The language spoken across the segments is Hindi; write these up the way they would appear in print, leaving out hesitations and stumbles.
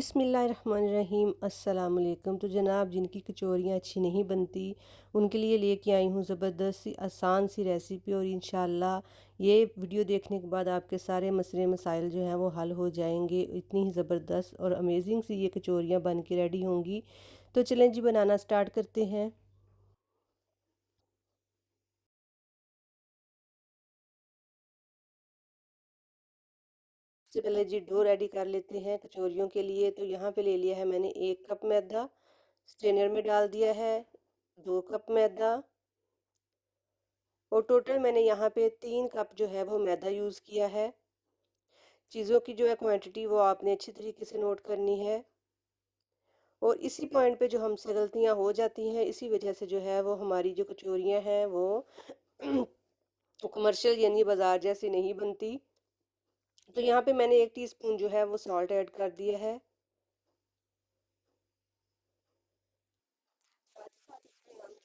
बिस्मिल्लाहिर्रहमानिर्रहीम अस्सलाम वालेकुम। तो जनाब, जिनकी कचौरियाँ अच्छी नहीं बनती उनके लिए लेके आई हूँ ज़बरदस्त सी आसान सी रेसिपी। और इंशाल्लाह ये वीडियो देखने के बाद आपके सारे मसले मसाइल जो हैं वो हल हो जाएंगे। इतनी ही ज़बरदस्त और अमेजिंग सी ये कचौरियाँ बन के रेडी होंगी। तो चलें जी, बनाना स्टार्ट करते हैं। सबसे पहले जी डो रेडी कर लेते हैं कचौरियों के लिए। तो यहाँ पे ले लिया है मैंने 1 कप मैदा, स्ट्रेनर में डाल दिया है 2 कप मैदा, और टोटल मैंने यहाँ पे 3 कप जो है वो मैदा यूज़ किया है। चीज़ों की जो है क्वांटिटी वो आपने अच्छी तरीके से नोट करनी है। और इसी पॉइंट पे जो हमसे गलतियाँ हो जाती हैं, इसी वजह से जो है वो हमारी जो कचौरियाँ हैं वो कमर्शियल यानी बाज़ार जैसी नहीं बनती। तो यहाँ पे मैंने 1 टीस्पून जो है वो सॉल्ट ऐड कर दिया है।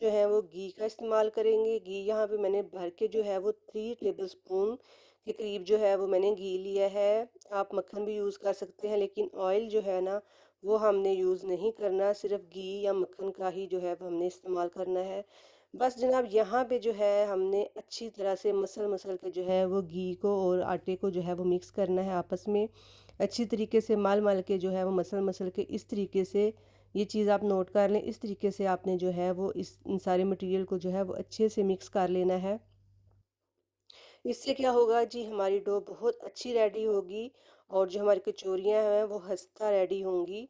जो है वो घी का इस्तेमाल करेंगे। घी यहाँ पे मैंने भर के जो है वो 3 टेबलस्पून के करीब जो है वो मैंने घी लिया है। आप मक्खन भी यूज़ कर सकते हैं, लेकिन ऑयल जो है ना वो हमने यूज़ नहीं करना, सिर्फ घी या मक्खन का ही जो है वो हमने इस्तेमाल करना है। बस जनाब, यहाँ पे जो है हमने अच्छी तरह से मसल मसल के जो है वो घी को और आटे को जो है वो मिक्स करना है आपस में। अच्छी तरीके से मल मल के जो है वो मसल मसल के इस तरीके से, ये चीज़ आप नोट कर लें, इस तरीके से आपने जो है वो इन सारे मटेरियल को जो है वो अच्छे से मिक्स कर लेना है। इससे क्या होगा जी, हमारी डो बहुत अच्छी रेडी होगी और जो हमारी कचौरियाँ हैं वो खस्ता रेडी होंगी।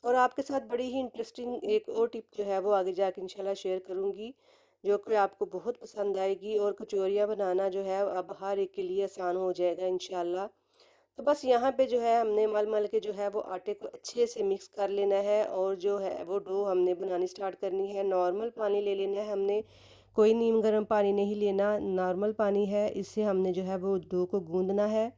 और आपके साथ बड़ी ही इंटरेस्टिंग एक और टिप जो है वो आगे जाके इंशाल्लाह शेयर करूँगी, जो कि आपको बहुत पसंद आएगी। और कचौरियाँ बनाना जो है अब हर एक के लिए आसान हो जाएगा इंशाल्लाह। तो बस यहाँ पे जो है हमने मल मल के जो है वो आटे को अच्छे से मिक्स कर लेना है, और जो है वो डो हमने बनानी स्टार्ट करनी है। नॉर्मल पानी ले लेना है हमने, कोई नीम गर्म पानी नहीं लेना, नॉर्मल पानी है। इससे हमने जो है वो डो को गूंदना है।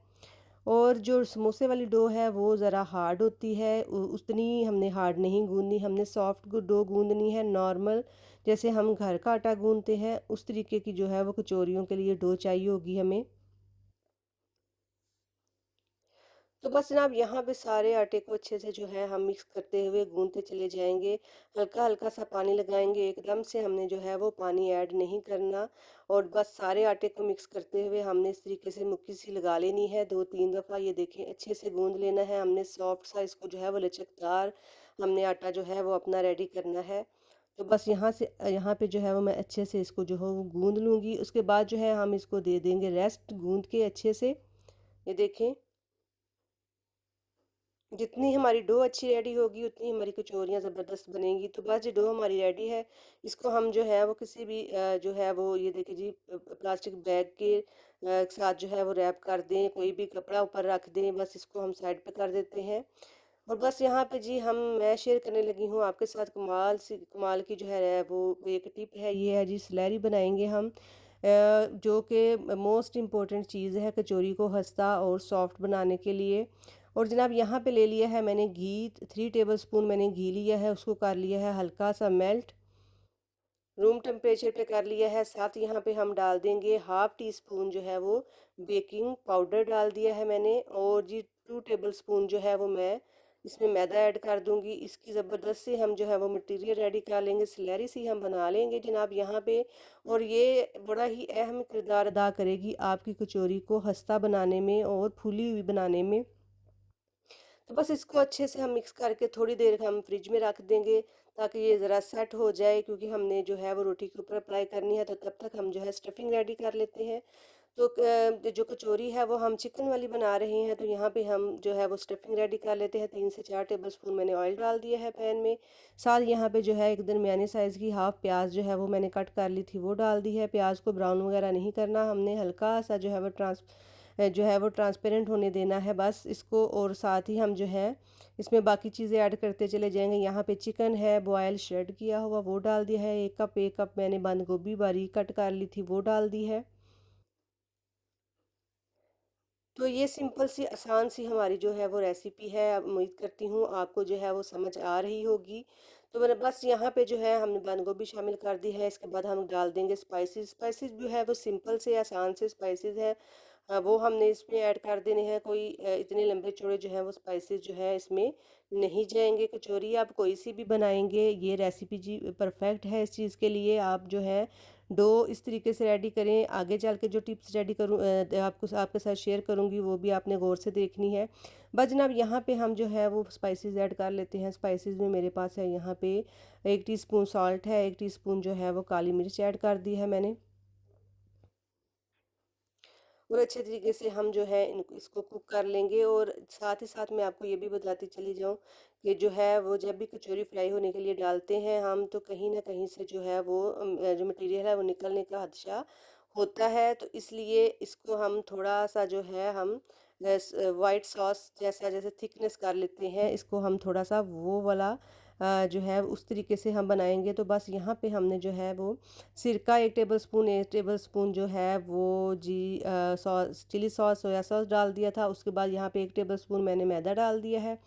और जो समोसे वाली डो है वो ज़रा हार्ड होती है, उतनी हमने हार्ड नहीं गूंदनी, हमने सॉफ्ट डो गूंदनी है। नॉर्मल जैसे हम घर का आटा गूंदते हैं उस तरीके की जो है वो कचौरियों के लिए डो चाहिए होगी हमें। तो बस जनाब, यहाँ पे सारे आटे को अच्छे से जो है हम मिक्स करते हुए गूंदते चले जाएंगे। हल्का हल्का सा पानी लगाएंगे, एकदम से हमने जो है वो पानी ऐड नहीं करना। और बस सारे आटे को मिक्स करते हुए हमने इस तरीके से मुक्की सी लगा लेनी है 2-3 दफ़ा। ये देखें, अच्छे से गूंद लेना है हमने, सॉफ्ट सा इसको जो है वो लचकदार हमने आटा जो है वो अपना रेडी करना है। तो बस यहाँ से यहाँ पे जो है वो मैं अच्छे से इसको जो है वो गूंद लूँगी। उसके बाद जो है हम इसको दे देंगे रेस्ट गूंद के अच्छे से। ये देखें, जितनी हमारी डो अच्छी रेडी होगी उतनी हमारी कचौरियाँ ज़बरदस्त बनेंगी। तो बस ये डो हमारी रेडी है। इसको हम जो है वो किसी भी जो है वो, ये देखिए जी, प्लास्टिक बैग के साथ जो है वो रैप कर दें, कोई भी कपड़ा ऊपर रख दें, बस इसको हम साइड पे कर देते हैं। और बस यहाँ पे जी मैं शेयर करने लगी हूँ आपके साथ कमाल की जो है वो एक टिप है। ये है जी, स्लैरी बनाएंगे हम, जो कि मोस्ट इम्पॉर्टेंट चीज़ है कचौरी को खस्ता और सॉफ्ट बनाने के लिए। और जनाब, यहाँ पे ले लिया है मैंने घी, 3 टेबलस्पून मैंने घी लिया है, उसको कर लिया है हल्का सा मेल्ट, रूम टेम्परेचर पे कर लिया है। साथ यहाँ पे हम डाल देंगे 1/2 टीस्पून जो है वो बेकिंग पाउडर डाल दिया है मैंने। और जी 2 टेबलस्पून जो है वो मैं इसमें मैदा ऐड कर दूंगी। इसकी ज़बरदस्त से हम जो है वो मटेरियल रेडी कर लेंगे, स्लैरी सी हम बना लेंगे जनाब यहाँ पे। और ये बड़ा ही अहम किरदार अदा करेगी आपकी कचौरी को खस्ता बनाने में और फूली हुई बनाने में। तो बस इसको अच्छे से हम मिक्स करके थोड़ी देर हम फ्रिज में रख देंगे, ताकि ये ज़रा सेट हो जाए, क्योंकि हमने जो है वो रोटी के ऊपर अप्लाई करनी है। तो तब तक हम जो है स्टफिंग रेडी कर लेते हैं। तो जो कचौरी है वो हम चिकन वाली बना रहे हैं, तो यहाँ पे हम जो है वो स्टफिंग रेडी कर लेते हैं। 3 से 4 टेबलस्पून मैंने ऑयल डाल दिया है पैन में। साथ यहाँ पे जो है एक दरमियाने साइज़ की हाफ़ प्याज जो है वो मैंने कट कर ली थी, वो डाल दी है। प्याज को ब्राउन वगैरह नहीं करना हमने, हल्का सा जो है वो जो है वो ट्रांसपेरेंट होने देना है बस इसको। और साथ ही हम जो है इसमें बाकी चीज़ें ऐड करते चले जाएंगे। यहाँ पे चिकन है बॉयल श्रेड किया हुआ, वो डाल दिया है 1 कप। 1 कप मैंने बंद गोभी बारीक कट कर ली थी, वो डाल दी है। तो ये सिंपल सी आसान सी हमारी जो है वो रेसिपी है। अब उम्मीद करती हूँ आपको जो है वो समझ आ रही होगी। तो मैंने बस यहाँ पे जो है हमने बंद गोभी शामिल कर दी है। इसके बाद हम डाल देंगे स्पाइसेस। स्पाइसेस जो है वो सिंपल से आसान से स्पाइसेस हैं। वो हमने इसमें ऐड कर देने हैं। कोई इतने लंबे चौड़े जो हैं वो स्पाइसेस जो है इसमें नहीं जाएँगे। कचौरी आप कोई सी भी बनाएँगे, ये रेसिपी जी परफेक्ट है इस चीज़ के लिए। आप जो है डो इस तरीके से रेडी करें। आगे चल के जो टिप्स रेडी करूँ आपको आपके साथ शेयर करूँगी, वो भी आपने गौर से देखनी है। बस जनाब यहाँ पे हम जो है वो स्पाइसेस ऐड कर लेते हैं। स्पाइसेस में मेरे पास है यहाँ पे 1 टीस्पून सॉल्ट है, 1 टीस्पून जो है वो काली मिर्च ऐड कर दी है मैंने। और अच्छे तरीके से हम जो है इन इसको कुक कर लेंगे। और साथ ही साथ मैं आपको ये भी बताती चली जाऊँ कि जो है वो जब भी कचौरी फ्राई होने के लिए डालते हैं हम, तो कहीं न कहीं से जो है वो जो मटीरियल है वो निकलने का खदशा होता है। तो इसलिए इसको हम थोड़ा-सा जो है हम व्हाइट सॉस जैसा जैसे थिकनेस कर लेते हैं, इसको हम थोड़ा-सा वो वाला जो है उस तरीके से हम बनाएँगे। तो बस यहाँ पे हमने जो है वो सिरका 1 टेबलस्पून जो है वो जी sauce chilli sauce, soya sauce डाल दिया था। उसके बाद यहाँ पे 1 टेबलस्पून मैंने मैदा डाल दिया है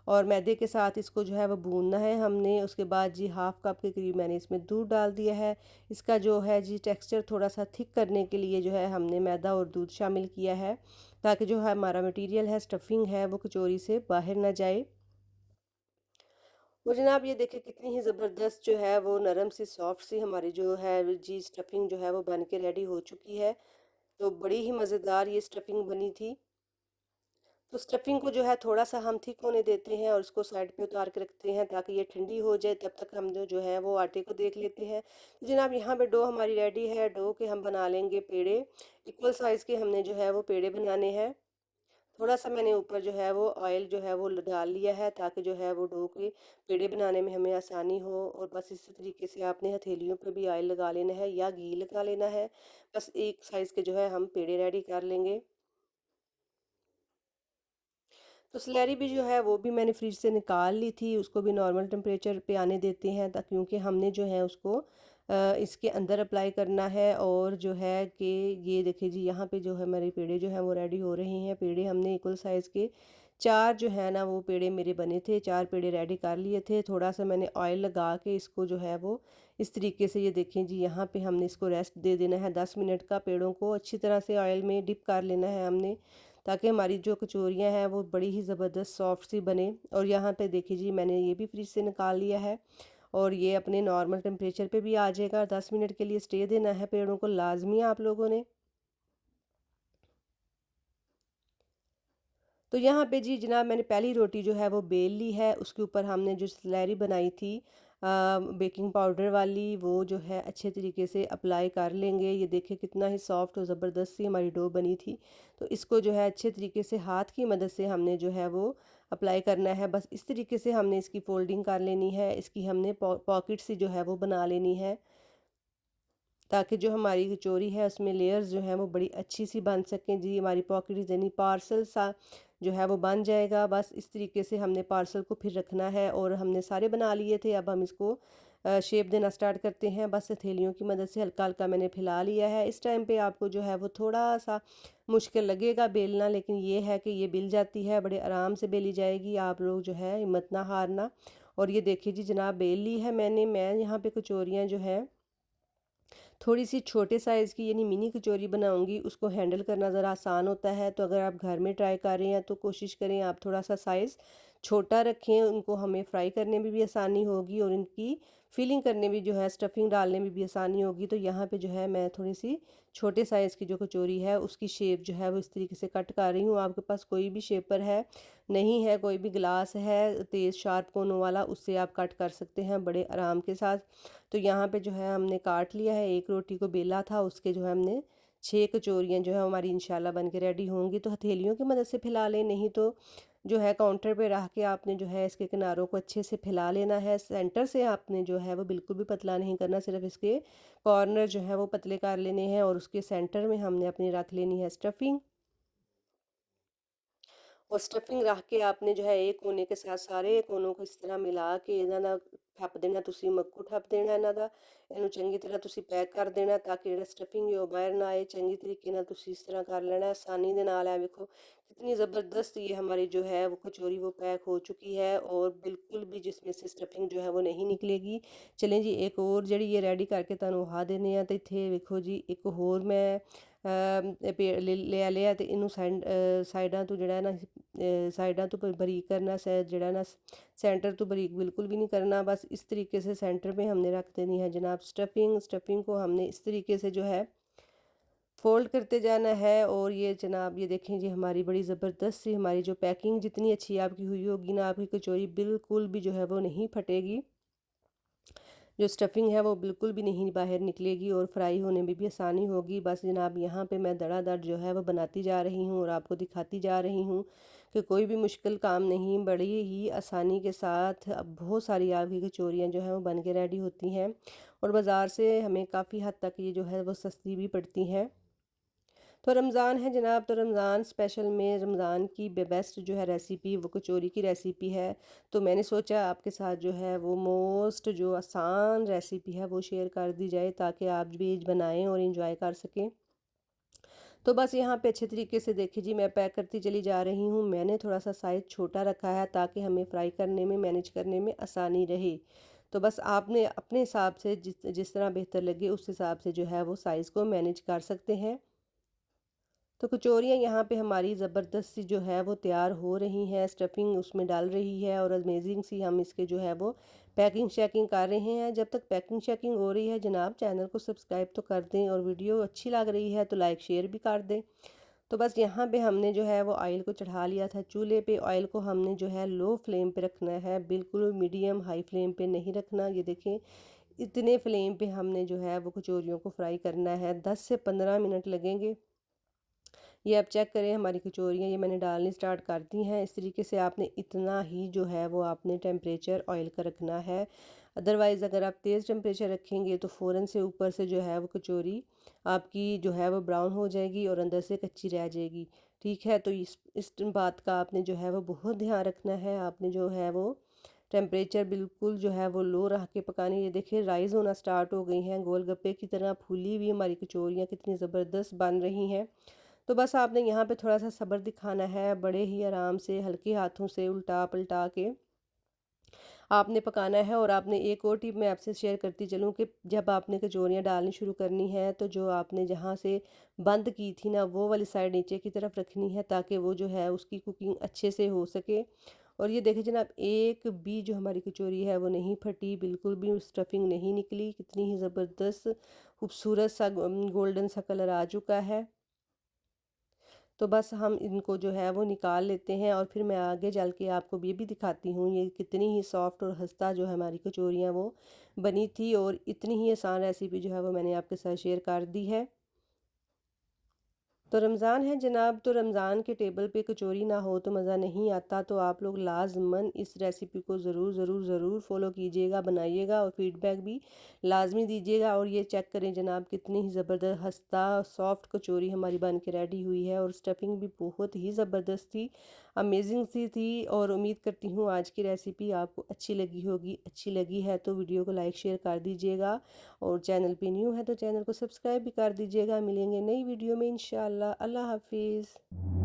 और मैदे के साथ इसको जो है वो भूनना है हमने। उसके बाद जी हाफ़ कप के करीब मैंने इसमें दूध डाल दिया है। इसका जो है जी टेक्सचर थोड़ा-सा थिक करने के लिए जो है हमने मैदा और दूध शामिल किया है, ताकि जो है हमारा मटीरियल है, स्टफिंग है, वो कचौरी से बाहर ना जाए। और जनाब ये देखिए कितनी ही ज़बरदस्त जो है वो नरम सी सॉफ्ट सी हमारी जो है जी स्टफिंग जो है वो बन के रेडी हो चुकी है। तो बड़ी ही मज़ेदार ये स्टफिंग बनी थी। तो स्टफिंग को जो है थोड़ा-सा हम थिक होने देते हैं और उसको साइड पे उतार के रखते हैं ताकि ये ठंडी हो जाए। तब तक हम जो है वो आटे को देख लेते हैं। तो जनाब यहाँ पे डो हमारी रेडी है। डो के हम बना लेंगे पेड़े। इक्वल साइज़ के हमने जो है वो पेड़े बनाने हैं। थोड़ा-सा मैंने ऊपर जो है वो ऑयल जो है वो डाल लिया है ताकि जो है वो डो के पेड़े बनाने में हमें आसानी हो। और बस इसी तरीके से आपने हथेलियों पे भी ऑयल लगा लेना है या घी लगा लेना है। बस एक साइज़ के जो है हम पेड़े रेडी कर लेंगे। तो स्लैरी भी जो है वो भी मैंने फ्रिज से निकाल ली थी, उसको भी नॉर्मल टेम्परेचर पे आने देते हैं क्योंकि हमने जो है उसको इसके अंदर अप्लाई करना है। और जो है कि ये देखिए जी यहाँ पे जो है मेरे पेड़े जो हैं वो रेडी हो रहे हैं। पेड़े हमने इक्वल साइज़ के 4 जो है ना वो पेड़े मेरे बने थे, 4 पेड़े रेडी कर लिए थे। थोड़ा-सा मैंने ऑयल लगा के इसको जो है वो इस तरीके से ये देखें जी यहाँ पे हमने इसको रेस्ट दे देना है 10 मिनट का। पेड़ों को अच्छी तरह से ऑयल में डिप कर लेना है हमने, ताकि हमारी जो कचौरियाँ हैं वो बड़ी ही ज़बरदस्त सॉफ्ट सी बने। और यहाँ पे देखिए जी मैंने ये भी फ्रिज से निकाल लिया है और ये अपने नॉर्मल टेम्परेचर पे भी आ जाएगा। 10 मिनट के लिए स्टे देना है पेड़ों को लाज़मी आप लोगों ने। तो यहाँ पे जी जनाब मैंने पहली रोटी जो है वो बेल ली है। उसके ऊपर हमने जो स्लैरी बनाई थी बेकिंग पाउडर वाली, वो जो है अच्छे तरीके से अप्लाई कर लेंगे। ये देखिए कितना ही सॉफ्ट और ज़बरदस्त सी हमारी डो बनी थी। तो इसको जो है अच्छे तरीके से हाथ की मदद से हमने जो है वो अप्लाई करना है। बस इस तरीके से हमने इसकी फोल्डिंग कर लेनी है। इसकी हमने पॉकेट सी जो है वो बना लेनी है, ताकि जो हमारी कचौरी है उसमें लेयर्स जो हैं वो बड़ी अच्छी सी बन सकें जी। हमारी पॉकेट यानी पार्सल सा जो है वो बन जाएगा। बस इस तरीके से हमने पार्सल को फिर रखना है। और हमने सारे बना लिए थे। अब हम इसको शेप देना स्टार्ट करते हैं। बस हथेलियों की मदद से हल्का हल्का मैंने फैला लिया है। इस टाइम पे आपको जो है वो थोड़ा सा मुश्किल लगेगा बेलना, लेकिन ये है कि ये बेल जाती है, बड़े आराम से बेली जाएगी। आप लोग जो है हिम्मत ना हारना। और ये देखिए जी जनाब बेल ली है मैंने। मैं यहाँ पे कचौरियाँ जो है थोड़ी-सी छोटे साइज़ की यानी मिनी कचौरी बनाऊँगी, उसको हैंडल करना ज़रा आसान होता है। तो अगर आप घर में ट्राई कर रहे हैं तो कोशिश करें आप थोड़ा-सा साइज़ छोटा रखें, उनको हमें फ्राई करने में भी आसानी होगी और इनकी फिलिंग करने में जो है स्टफिंग डालने में भी आसानी होगी। तो यहाँ पे जो है मैं थोड़ी-सी छोटे साइज़ की जो कचौरी है उसकी शेप जो है वो इस तरीके से कट कर रही हूँ। आपके पास कोई भी शेपर है, नहीं है, कोई भी ग्लास है तेज़ शार्प कोनों वाला, उससे आप कट कर सकते हैं बड़े आराम के साथ। तो यहाँ पे जो है हमने काट लिया है। एक रोटी को बेला था, उसके जो है हमने 6 कचौरियाँ जो है हमारी इंशाल्लाह बन के रेडी होंगी। तो हथेलियों की मदद से फैला लें, नहीं तो जो है काउंटर पे रख के आपने जो है इसके किनारों को अच्छे से फैला लेना है। सेंटर से आपने जो है वो बिल्कुल भी पतला नहीं करना, सिर्फ इसके कॉर्नर जो है वो पतले कर लेने हैं। और उसके सेंटर में हमने अपनी रख लेनी है स्टफिंग। और स्टफिंग रख के आपने जो है एक कोने के साथ सारे कोनों को इस तरह मिला के ना ना ਠੱਪ ਦੇਣਾ, ਤੁਸੀਂ ਮੱਕੂ ਠੱਪ ਦੇਣਾ ਇਹਨਾਂ ਦਾ। ਇਹਨੂੰ ਚੰਗੀ ਤਰ੍ਹਾਂ ਤੁਸੀਂ ਪੈਕ ਕਰ ਦੇਣਾ ਤਾਂ ਕਿ ਜਿਹੜਾ ਸਟਫਿੰਗ ਹੈ ਉਹ ਬਾਹਰ ਨਾ ਆਏ। ਚੰਗੀ ਤਰੀਕੇ ਨਾਲ ਤੁਸੀਂ ਇਸ ਤਰ੍ਹਾਂ ਕਰ ਲੈਣਾ ਆसानी ਦੇ ਨਾਲ। है देखो कितनी ज़बरदस्त ये हमारी जो है वो कचौरी वो पैक हो चुकी है और बिल्कुल भी जिसमें से स्टफिंग जो है वो नहीं निकलेगी। चलें जी एक और जी ये रेडी करके तुहानू वहा देने तो इत्थे वेखो जी एक होर मैं ले लिया तो इनू साइडा तो जड़ा ना साइडा तो बरीक करना जड़ा ना सेंटर तो बरीक बिल्कुल भी नहीं करना। बस इस तरीके से सेंटर में हमने रख देनी है जनाब स्टफिंग को हमने इस तरीके से जो है फ़ोल्ड करते जाना है। और ये जनाब ये देखें जी हमारी बड़ी ज़बरदस्त सी हमारी जो पैकिंग जितनी अच्छी आपकी हुई होगी ना, आपकी कचौरी बिल्कुल भी जो है वो नहीं फटेगी। जो स्टफिंग है वो बिल्कुल भी नहीं बाहर निकलेगी और फ्राई होने में भी आसानी होगी। बस जनाब यहाँ पे मैं धड़ाधड़ जो है वो बनाती जा रही हूँ और आपको दिखाती जा रही हूँ कि कोई भी मुश्किल काम नहीं, बड़ी ही आसानी के साथ अब बहुत सारी आपकी कचौरियाँ जो हैं वो बन के रेडी होती हैं और बाज़ार से हमें काफ़ी हद तक ये जो है वो सस्ती भी पड़ती हैं। तो रमज़ान है जनाब, तो रमज़ान स्पेशल में रमज़ान की बेस्ट जो है रेसिपी वो कचौरी की रेसिपी है। तो मैंने सोचा आपके साथ जो है वो मोस्ट जो आसान रेसिपी है वो शेयर कर दी जाए ताकि आप भी बनाएं और इंजॉय कर सकें। तो बस यहाँ पे अच्छे तरीके से देखिए जी मैं पैक करती चली जा रही हूँ। मैंने थोड़ा सा साइज़ छोटा रखा है ताकि हमें फ्राई करने में मैनेज करने में आसानी रहे। तो बस आपने अपने हिसाब से जिस जिस तरह बेहतर लगे उस हिसाब से जो है वो साइज़ को मैनेज कर सकते हैं। तो कचौरियाँ यहाँ पे हमारी ज़बरदस्त सी जो है वो तैयार हो रही हैं, स्टफिंग उसमें डाल रही है और अमेजिंग सी हम इसके जो है वो पैकिंग शैकिंग कर रहे हैं। जब तक पैकिंग शैकिंग हो रही है जनाब चैनल को सब्सक्राइब तो कर दें और वीडियो अच्छी लग रही है तो लाइक शेयर भी कर दें। तो बस यहाँ पे हमने जो है वो ऑयल को चढ़ा लिया था चूल्हे पे। ऑयल को हमने जो है लो फ्लेम पे रखना है, बिल्कुल मीडियम हाई फ्लेम पे नहीं रखना। ये देखें इतने फ्लेम पे हमने जो है वो कचौरियों को फ्राई करना है, 10 से 15 मिनट लगेंगे। ये आप चेक करें हमारी कचौरियाँ ये मैंने डालनी स्टार्ट कर दी हैं। इस तरीके से आपने इतना ही जो है वो आपने टेम्परेचर ऑयल का रखना है। अदरवाइज़ अगर आप तेज़ टेम्परेचर रखेंगे तो फ़ौरन से ऊपर से जो है वो कचौरी आपकी जो है वो ब्राउन हो जाएगी और अंदर से कच्ची रह जाएगी। ठीक है, तो इस बात का आपने जो है वो बहुत ध्यान रखना है। आपने जो है वो टेम्परेचर बिल्कुल जो है वो लो रख के पकानी। ये देखिए राइज़ होना स्टार्ट हो गई हैं, गोलगप्पे की तरह फूली हुई हमारी कचौरियाँ कितनी ज़बरदस्त बन रही हैं। तो बस आपने यहाँ पे थोड़ा सा सब्र दिखाना है, बड़े ही आराम से हल्के हाथों से उल्टा पलटा के आपने पकाना है। और आपने एक और टिप मैं आपसे शेयर करती चलूँ कि जब आपने कचौरियाँ डालनी शुरू करनी है तो जो आपने जहाँ से बंद की थी ना वो वाली साइड नीचे की तरफ रखनी है ताकि वो जो है उसकी कुकिंग अच्छे से हो सके। और ये देखिए जनाब एक भी जो हमारी कचौरी है वो नहीं फटी, बिल्कुल भी स्टफिंग नहीं निकली। कितनी ही ज़बरदस्त खूबसूरत सा गोल्डन सा कलर आ चुका है। तो बस हम इनको जो है वो निकाल लेते हैं और फिर मैं आगे चल के आपको ये भी दिखाती हूँ ये कितनी ही सॉफ्ट और खस्ता जो हमारी कचौरियाँ वो बनी थी और इतनी ही आसान रेसिपी जो है वो मैंने आपके साथ शेयर कर दी है। तो रमज़ान है जनाब, तो रमज़ान के टेबल पे कचौरी ना हो तो मज़ा नहीं आता। तो आप लोग लाजमन इस रेसिपी को ज़रूर ज़रूर ज़रूर फॉलो कीजिएगा, बनाइएगा और फीडबैक भी लाजमी दीजिएगा। और ये चेक करें जनाब कितनी ही ज़बरदस्त खस्ता सॉफ्ट कचौरी हमारी बन के रेडी हुई है और स्टफिंग भी बहुत ही ज़बरदस्त थी, अमेजिंग सी थी। और उम्मीद करती हूँ आज की रेसिपी आपको अच्छी लगी होगी। अच्छी लगी है तो वीडियो को लाइक शेयर कर दीजिएगा और चैनल पे न्यू है तो चैनल को सब्सक्राइब भी कर दीजिएगा। मिलेंगे नई वीडियो में इंशाल्लाह। अल्लाह हाफिज़।